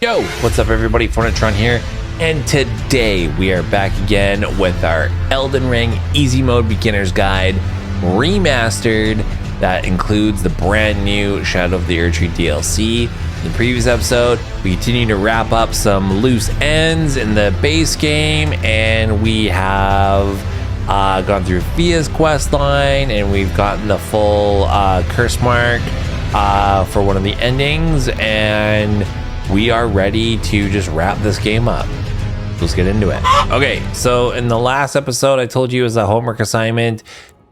Yo, what's up everybody, FornaTRON here, and today we are back again with our Elden Ring Easy Mode Beginner's Guide Remastered. That includes the brand new Shadow of the Erdtree DLC. In the previous episode, we continue to wrap up some loose ends in the base game, and we have gone through Via's quest line, and we've gotten the full curse mark for one of the endings, and we are ready to just wrap this game up. Let's get into it. Okay, so in the last episode, I told you it was a homework assignment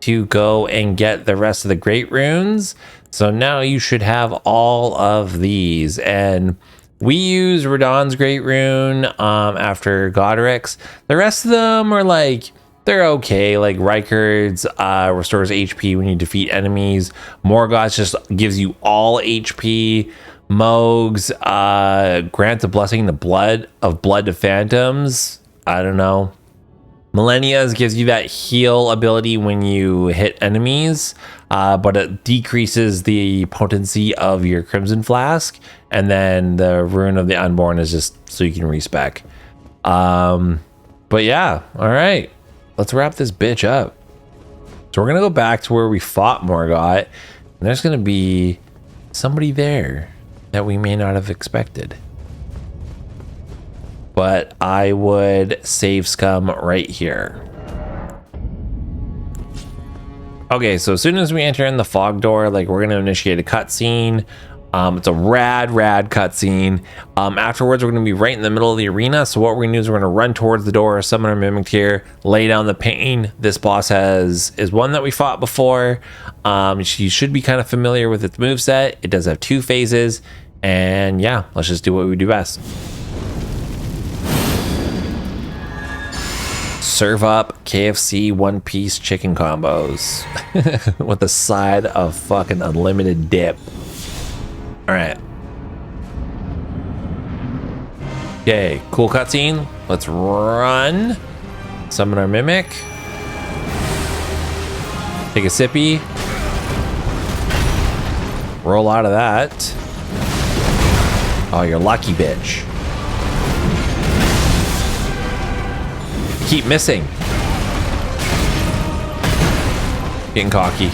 to go and get the rest of the great runes. So now you should have all of these, and we use Radahn's great rune after Godric's. The rest of them are like, they're okay. Like Rykard's restores HP when you defeat enemies. Morgoth's just gives you all HP. Mohg's grants a blessing the blood to phantoms. I don't know. Millennia's gives you that heal ability when you hit enemies, but it decreases the potency of your Crimson Flask. And then the Rune of the Unborn is just so you can respec. But yeah, all right. Let's wrap this bitch up. So we're gonna go back to where we fought Morgoth, and there's gonna be somebody there that we may not have expected. But I would save scum right here. Okay, so as soon as we enter in the fog door, like, we're gonna initiate a cutscene. It's a rad cutscene. Afterwards, we're gonna be right in the middle of the arena. So what we're gonna do is we're gonna run towards the door, summon our mimic here, lay down the pain. This boss is one that we fought before. You should be kind of familiar with its moveset. It does have 2 phases. And yeah, let's just do what we do best. Serve up KFC one-piece chicken combos with a side of fucking unlimited dip. All right. Okay, cool cutscene. Let's run. Summon our mimic. Take a sippy. Roll out of that. Oh, you're lucky, bitch. Keep missing. Getting cocky.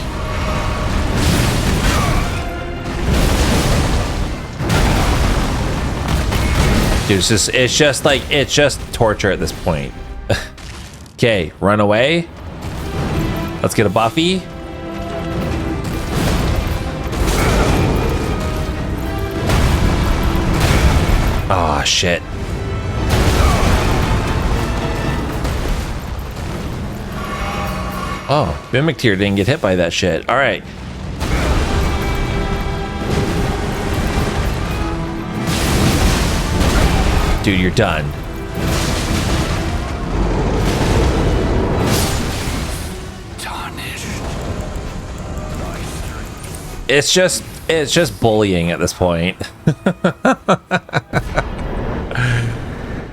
Dude, it's just torture at this point. Okay, run away. Let's get a Buffy. Oh, shit. Oh, Mimic Tier didn't get hit by that shit. All right. Dude, you're done. It's just bullying at this point.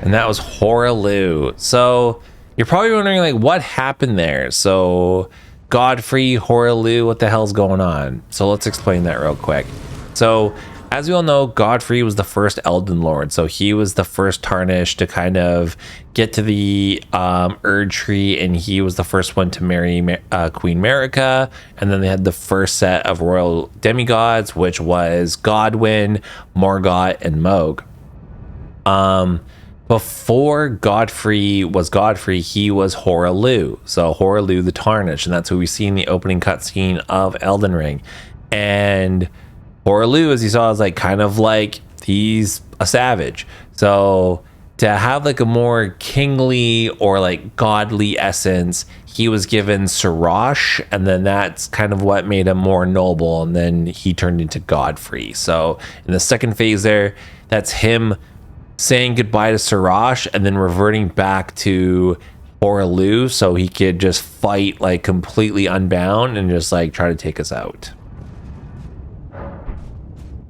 And that was Hoarah. So you're probably wondering, like, what happened there? So Godfrey, Hoarah, what the hell's going on? So let's explain that real quick. So as we all know, Godfrey was the first Elden Lord. So he was the first Tarnished to kind of get to the Erdtree, and he was the first one to marry Queen Marika. And then they had the first set of royal demigods, which was Godwyn, Morgoth, and Mohg. Before Godfrey was Godfrey, he was Hoarah. So Hoarah the Tarnished, and that's who we see in the opening cutscene of Elden Ring. And Hoarah, as you saw, is like kind of like, he's a savage. So to have like a more kingly or like godly essence, he was given Siraj, and then that's kind of what made him more noble, and then he turned into Godfrey. So in the second phase there, that's him saying goodbye to Siraj and then reverting back to Hoarah, so he could just fight like completely unbound and just like try to take us out.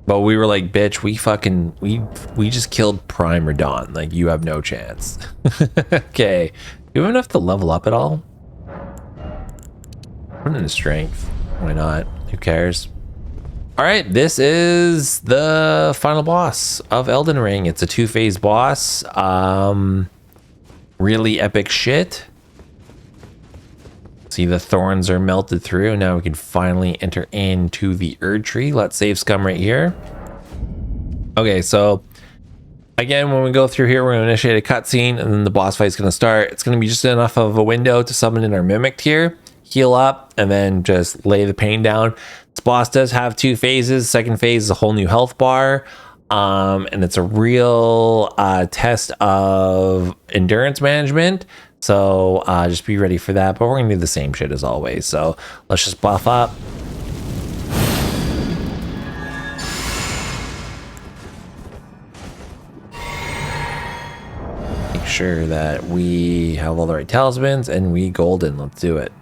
But we were like, bitch, we just killed Prime Radahn. Like, you have no chance. Okay. Do you have enough to level up at all? Put it into strength. Why not? Who cares? All right, this is the final boss of Elden Ring. It's a 2-phase boss. Really epic shit. See, the thorns are melted through. Now we can finally enter into the Erdtree. Let's save scum right here. Okay, so again, when we go through here, we're going to initiate a cutscene, and then the boss fight is going to start. It's going to be just enough of a window to summon in our Mimic here, heal up, and then just lay the pain down. This boss does have 2 phases. Second phase is a whole new health bar, and it's a real test of endurance management. So just be ready for that. But we're going to do the same shit as always. So let's just buff up. Make sure that we have all the right talismans and we golden. Let's do it.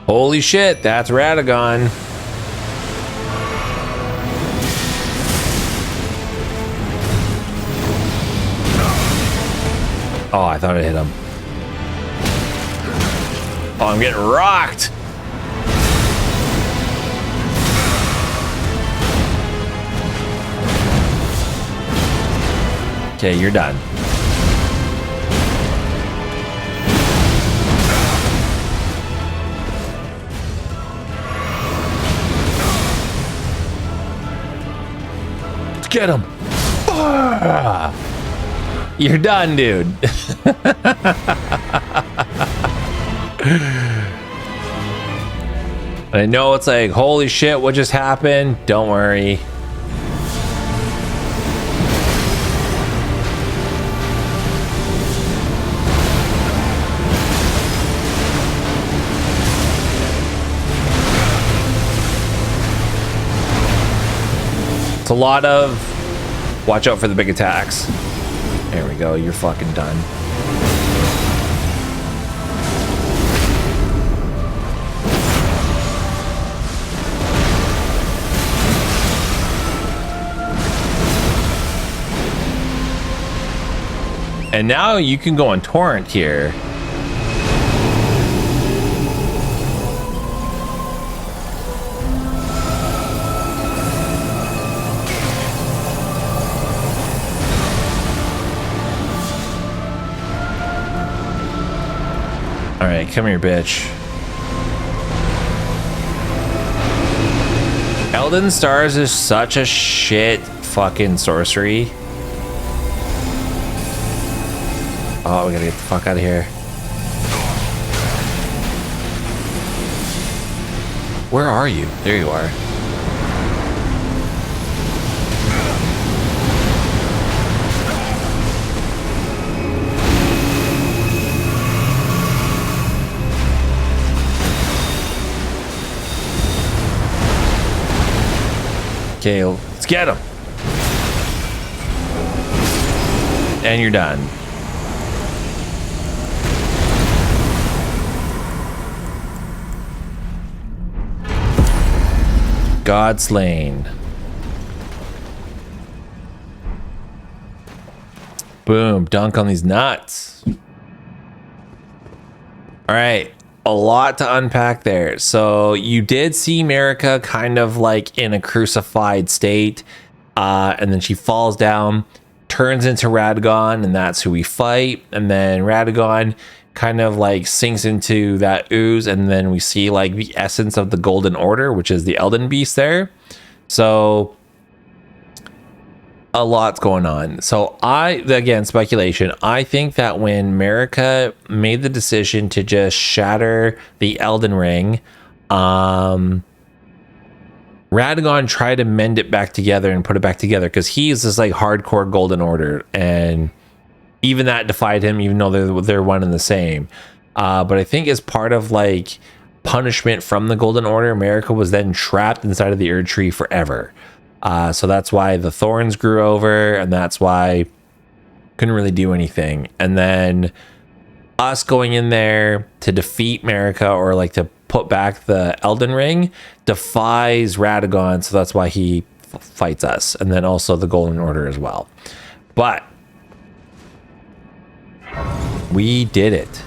Holy shit, that's Radagon. Oh, I thought I hit him. Oh, I'm getting rocked. Okay, you're done. Let's get him. Ah! You're done, dude. I know it's like, holy shit, what just happened? Don't worry. It's a lot of watch out for the big attacks. There we go, you're fucking done. And now you can go on torrent here. All right, come here, bitch. Elden Stars is such a shit fucking sorcery. Oh, we gotta get the fuck out of here. Where are you? There you are. Okay, let's get him. And you're done. God slain. Boom, dunk on these nuts. All right, a lot to unpack there. So you did see Marika kind of like in a crucified state, and then she falls down, turns into Radagon, and that's who we fight. And then Radagon kind of like sinks into that ooze, and then we see like the essence of the Golden Order, which is the Elden Beast there. So a lot's going on. So again, speculation, I think that when Marika made the decision to just shatter the Elden Ring, Radagon tried to mend it back together and put it back together, because he is this like hardcore Golden Order, and even that defied him, even though they're one and the same. But I think as part of like punishment from the Golden Order, Marika was then trapped inside of the Erdtree forever. So that's why the thorns grew over, and that's why couldn't really do anything. And then us going in there to defeat Marika, or like to put back the Elden Ring, defies Radagon, so that's why he fights us, and then also the Golden Order as well. But we did it.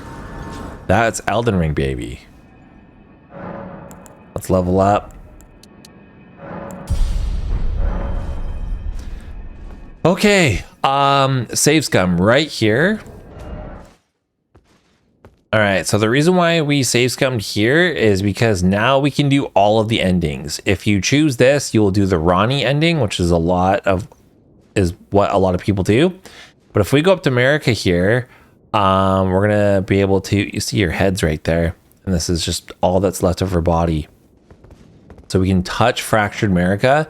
That's Elden Ring, baby. Let's level up. Okay, save scum right here. All right, so the reason why we save scummed here is because now we can do all of the endings. If you choose this, you'll do the Ronnie ending, which is what a lot of people do. But if we go up to America here, we're gonna be able to, you see your heads right there, and this is just all that's left of her body. So we can touch Fractured America,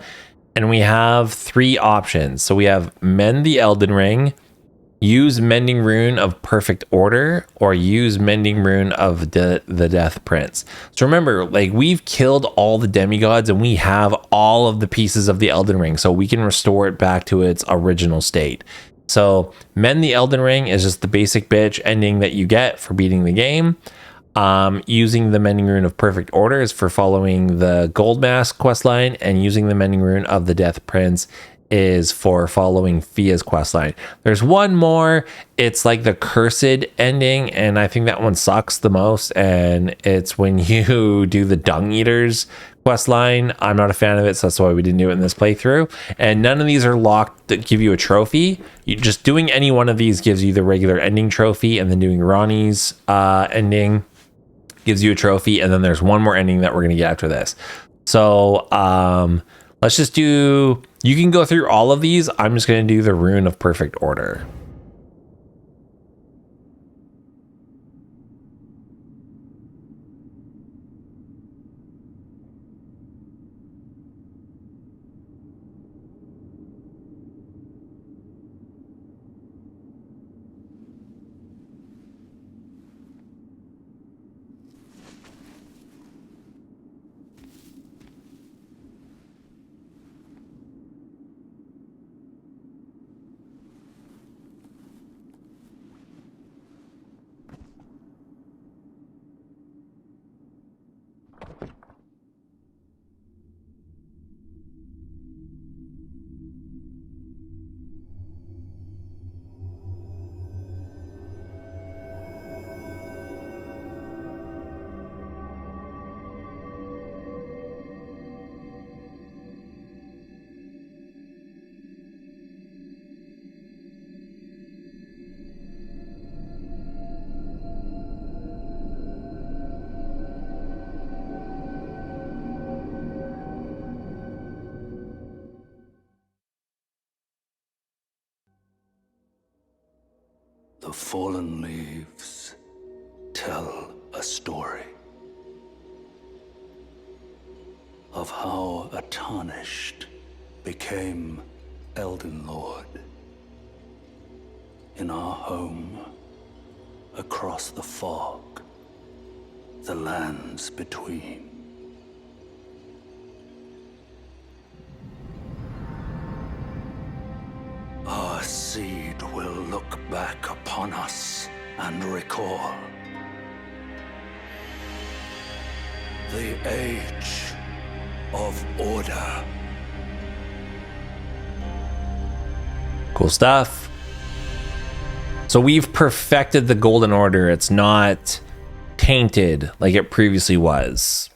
and we have 3 options. So we have Mend the Elden Ring, use Mending Rune of Perfect Order, or use Mending Rune of the Death Prince. So remember, like, we've killed all the demigods and we have all of the pieces of the Elden Ring, so we can restore it back to its original state. So Mend the Elden Ring is just the basic bitch ending that you get for beating the game. Using the Mending Rune of Perfect Order is for following the Gold Mask questline, and using the Mending Rune of the Death Prince is for following Fia's questline. There's one more, it's like the Cursed ending, and I think that one sucks the most, and it's when you do the Dung Eaters questline. I'm not a fan of it, so that's why we didn't do it in this playthrough. And none of these are locked that give you a trophy. Just doing any one of these gives you the regular ending trophy, and then doing Ronnie's ending gives you a trophy, and then there's one more ending that we're gonna get after this. So let's just do, you can go through all of these. I'm just gonna do the Rune of Perfect Order. The fallen leaves tell a story of how a tarnished became Elden Lord in our home across the fog, the lands between. Our seed will look back upon us and recall the age of order. Cool stuff. So we've perfected the Golden Order. It's not tainted like it previously was.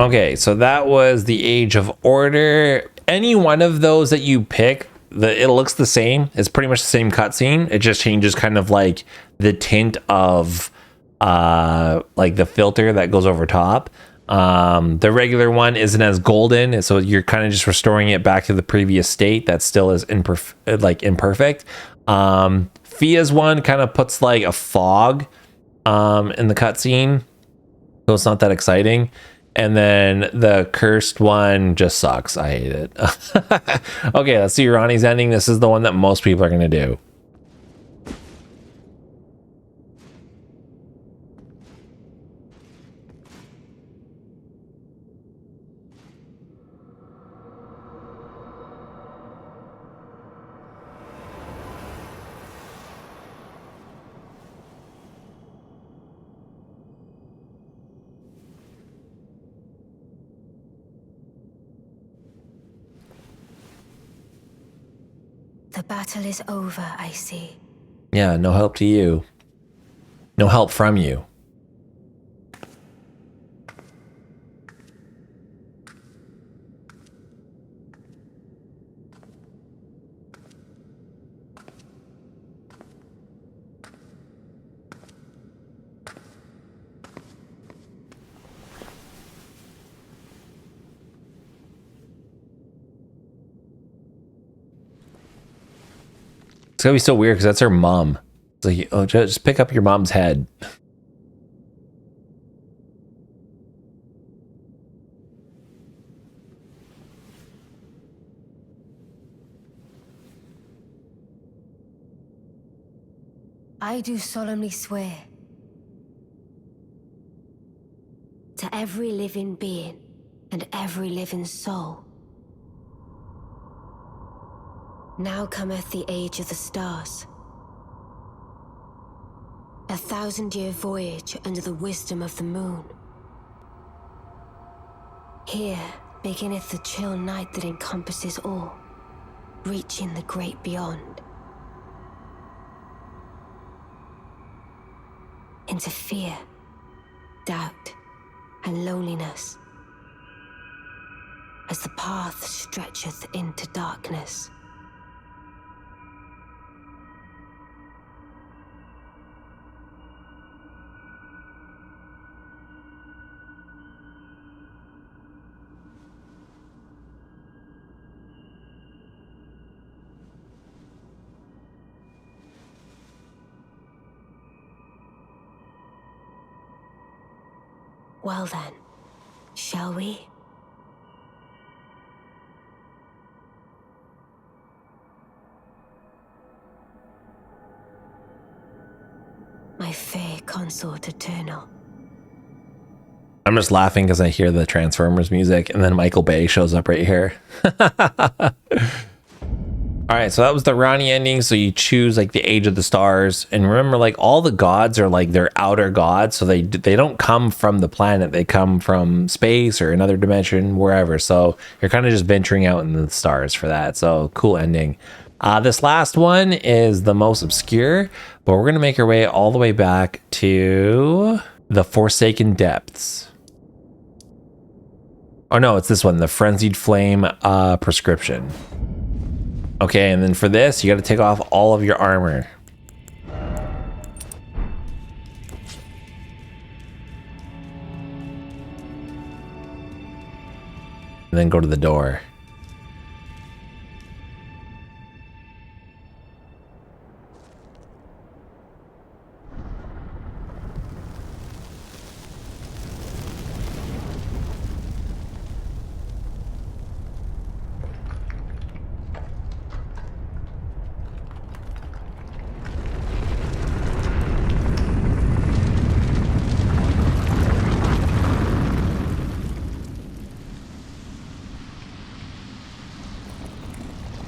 Okay, so that was the Age of Order. Any one of those that you pick, it looks the same. It's pretty much the same cutscene. It just changes kind of like the tint of like the filter that goes over top. The regular one isn't as golden, so you're kind of just restoring it back to the previous state that still is imperfect. Fia's one kind of puts like a fog in the cutscene, so it's not that exciting. And then the cursed one just sucks. I hate it. Okay, let's see Ronnie's ending. This is the one that most people are going to do. The battle is over, I see. Yeah, no help to you. No help from you. It's gonna be so weird because that's her mom. It's like, oh, just pick up your mom's head. I do solemnly swear to every living being and every living soul. Now cometh the age of the stars. 1,000-year voyage under the wisdom of the moon. Here beginneth the chill night that encompasses all, reaching the great beyond. Into fear, doubt, and loneliness, as the path stretcheth into darkness. Well then, shall we? My fair consort eternal. I'm just laughing because I hear the Transformers music and then Michael Bay shows up right here. All right, so that was the Rani ending. So you choose like the age of the stars, and remember, like all the gods are like their outer gods, so they don't come from the planet; they come from space or another dimension, wherever. So you're kind of just venturing out in the stars for that. So cool ending. This last one is the most obscure, but we're gonna make our way all the way back to the Forsaken Depths. Oh no, it's this one, the Frenzied Flame prescription. Okay, and then for this, you got to take off all of your armor. And then go to the door.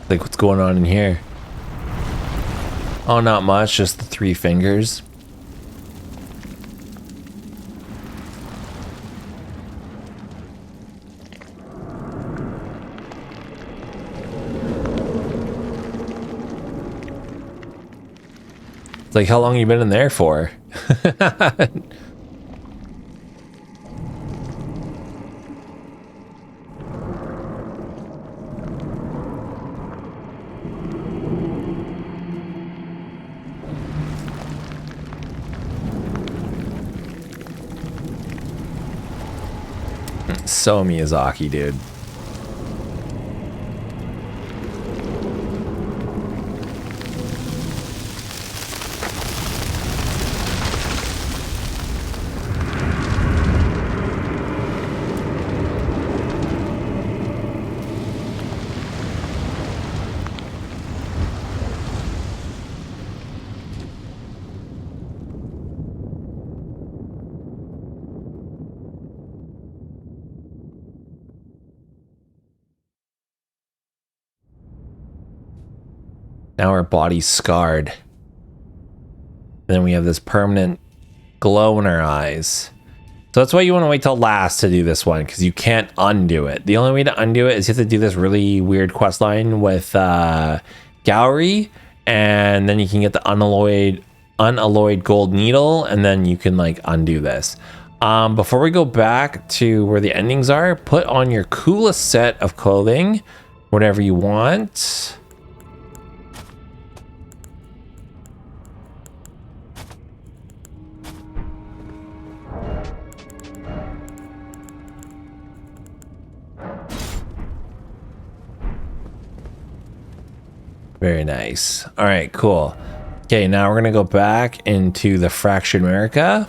Like, what's going on in here? Oh, not much, just the 3 fingers. It's like, how long have you been in there for? So Miyazaki, dude. Now our body's scarred. And then we have this permanent glow in our eyes. So that's why you want to wait till last to do this one, because you can't undo it. The only way to undo it is you have to do this really weird quest line with Gowry, and then you can get the unalloyed unalloyed gold needle, and then you can like undo this. Before we go back to where the endings are, put on your coolest set of clothing, whatever you want. Very nice. All right, cool. Okay, now we're gonna go back into the Fractured America.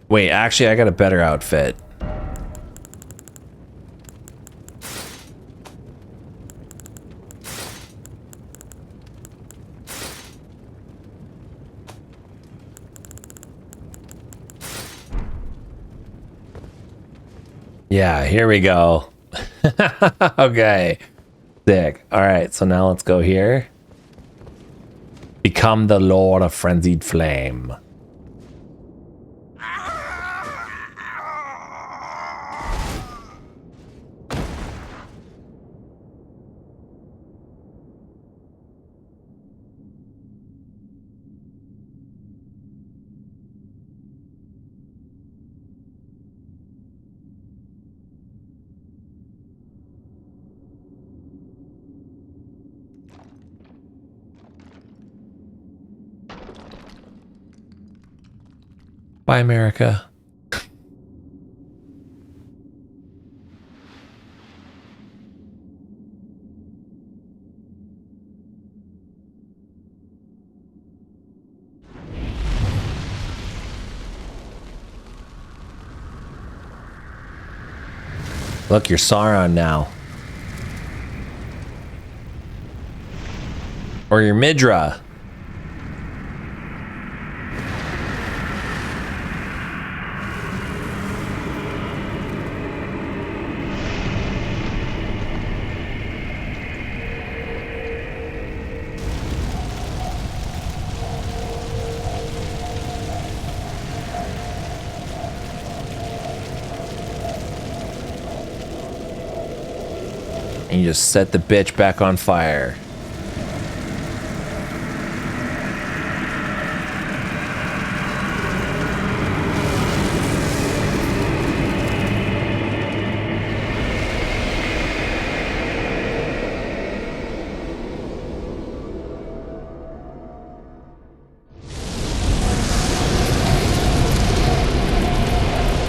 Wait, actually, I got a better outfit. Yeah, here we go. Okay, sick. All right, so now let's go here. Become the Lord of Frenzied Flame. Bye, America. Look, you're Sauron now. Or you're Midra. And you just set the bitch back on fire.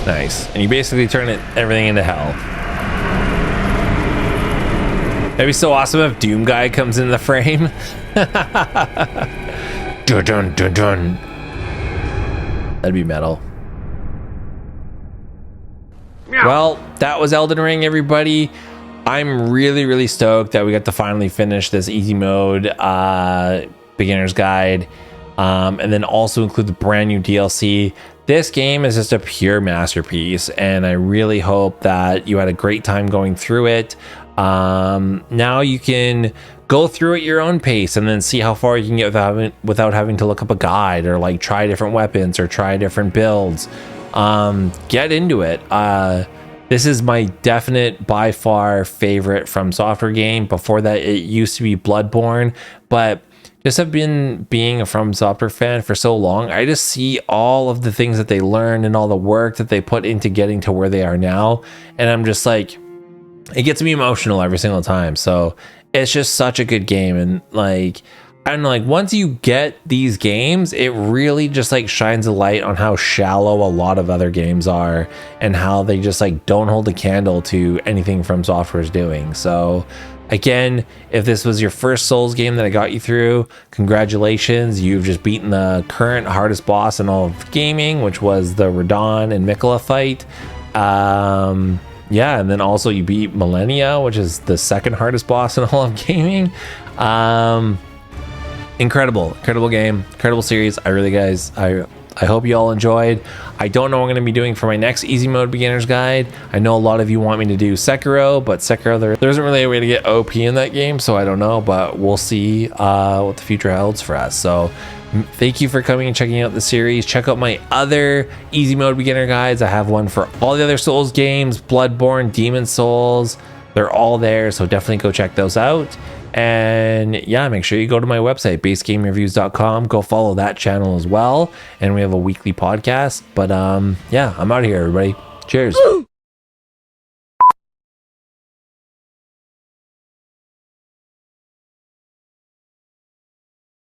Nice. And you basically turn everything into hell. That'd be so awesome if Doom Guy comes in the frame. Dun, dun, dun, dun. That'd be metal. Well, that was Elden Ring, everybody. I'm really stoked that we got to finally finish this easy mode beginner's guide, and then also include the brand new DLC. This game is just a pure masterpiece, and I really hope that you had a great time going through it. Now you can go through at your own pace and then see how far you can get without having to look up a guide or like try different weapons or try different builds. Get into it. This is my definite by far favorite FromSoftware game. Before that, it used to be Bloodborne, but just have been being a FromSoftware fan for so long. I just see all of the things that they learned and all the work that they put into getting to where they are now, and I'm just like, it gets me emotional every single time. So it's just such a good game. And like, I don't know, like once you get these games, it really just like shines a light on how shallow a lot of other games are and how they just like don't hold a candle to anything FromSoftware is doing. So again, if this was your first Souls game that I got you through, congratulations. You've just beaten the current hardest boss in all of gaming, which was the Radon and Mikola fight. Yeah, and then also you beat Millennia, which is the second hardest boss in all of gaming. Incredible game, incredible series. I hope you all enjoyed. I don't know what I'm going to be doing for my next easy mode beginner's guide. I know a lot of you want me to do Sekiro, but Sekiro, there isn't really a way to get OP in that game, so I don't know, but we'll see what the future holds for us. So thank you for coming and checking out the series. Check out my other easy mode beginner guides. I have one for all the other Souls games, Bloodborne, Demon Souls. They're all there, so definitely go check those out. And yeah, make sure you go to my website, basegamereviews.com. Go follow that channel as well. And we have a weekly podcast. But yeah, I'm out of here, everybody. Cheers.